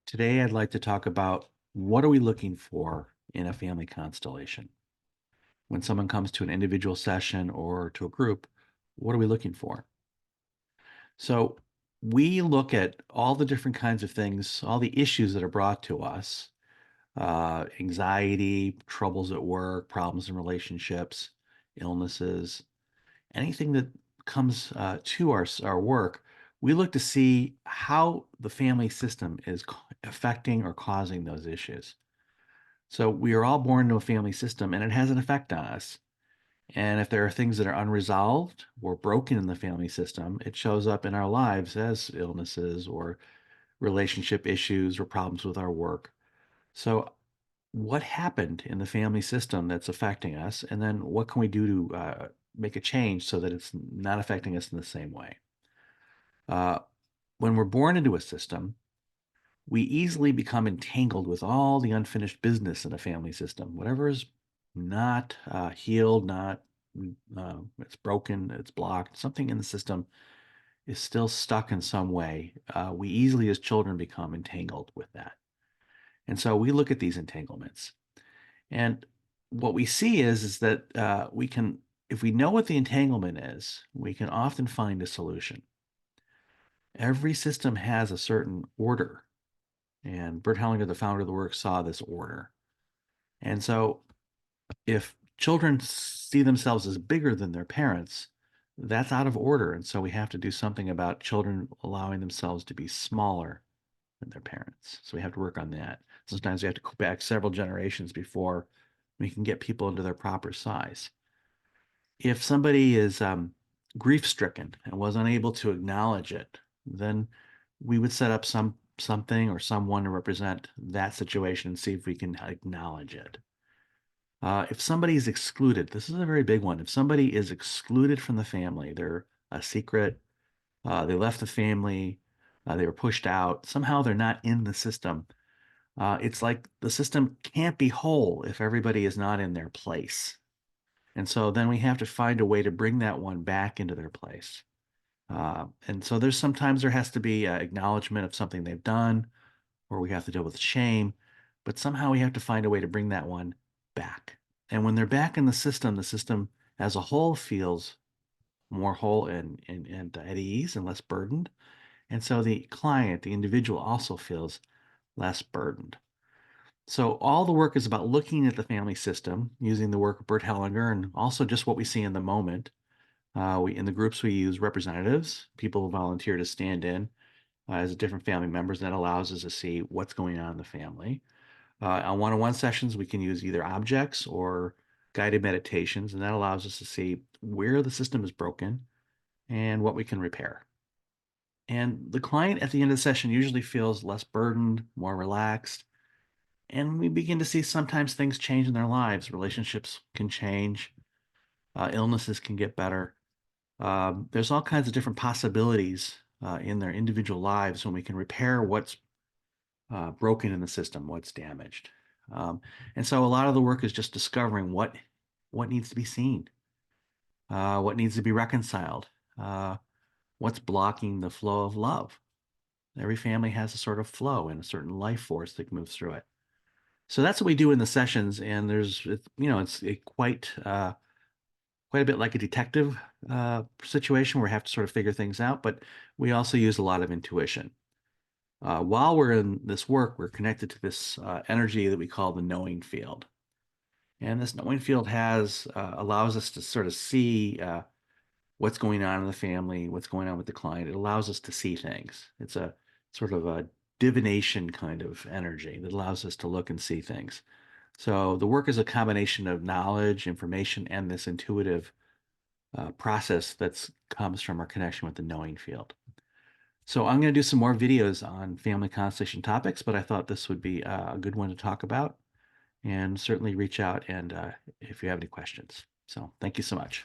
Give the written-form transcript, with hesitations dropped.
Today, I'd like to talk about what are we looking for in a family constellation? When someone comes to an individual session or to a group, what are we looking for? So, we look at all the different kinds of things, all the issues that are brought to us anxiety, troubles at work, problems in relationships, illnesses, anything that comes to our work. We look to see how the family system is affecting or causing those issues. So we are all born into a family system and it has an effect on us. And if there are things that are unresolved or broken in the family system, it shows up in our lives as illnesses or relationship issues or problems with our work. So, what happened in the family system that's affecting us? And then what can we do to make a change so that it's not affecting us in the same way? Uh, when we're born into a system, we easily become entangled with all the unfinished business in a family system. Whatever is not healed, not it's broken, it's blocked, something in the system is still stuck in some way. We easily, as children, become entangled with that. And so we look at these entanglements. And what we see is that we can, if we know what the entanglement is, we can often find a solution. Every system has a certain order, and Bert Hellinger, the founder of the work, saw this order. And so if children see themselves as bigger than their parents, that's out of order. And so we have to do something about children allowing themselves to be smaller than their parents. So we have to work on that. Sometimes we have to go back several generations before we can get people into their proper size. If somebody is grief stricken and was unable to acknowledge it, then we would set up something or someone to represent that situation and see if we can acknowledge it. If somebody is excluded, this is a very big one. If somebody is excluded from the family, they're a secret, they left the family, they were pushed out, somehow they're not in the system. It's like the system can't be whole if everybody is not in their place. And so then we have to find a way to bring that one back into their place. And so there's sometimes there has to be acknowledgement of something they've done, or we have to deal with shame, but somehow we have to find a way to bring that one back. And when they're back in the system as a whole feels more whole and at ease and less burdened. And so the client, the individual also feels less burdened. So all the work is about looking at the family system using the work of Bert Hellinger and also just what we see in the moment. We in the groups we use representatives, people who volunteer to stand in as different family members. That allows us to see what's going on in the family. On one-on-one sessions, we can use either objects or guided meditations, and that allows us to see where the system is broken and what we can repair. And the client at the end of the session usually feels less burdened, more relaxed, and we begin to see sometimes things change in their lives. Relationships can change, illnesses can get better. There's all kinds of different possibilities in their individual lives when we can repair what's broken in the system, what's damaged. And so a lot of the work is just discovering what needs to be seen, what needs to be reconciled, what's blocking the flow of love. Every family has a sort of flow and a certain life force that moves through it. So that's what we do in the sessions, and it's quite a bit like a detective situation where we have to sort of figure things out, but we also use a lot of intuition. While we're in this work, we're connected to this energy that we call the knowing field. And this knowing field allows us to sort of see what's going on in the family, what's going on with the client. It allows us to see things. It's a sort of a divination kind of energy that allows us to look and see things. So the work is a combination of knowledge, information, and this intuitive process that comes from our connection with the knowing field. So I'm going to do some more videos on family constellation topics, but I thought this would be a good one to talk about, and certainly reach out and if you have any questions. So thank you so much.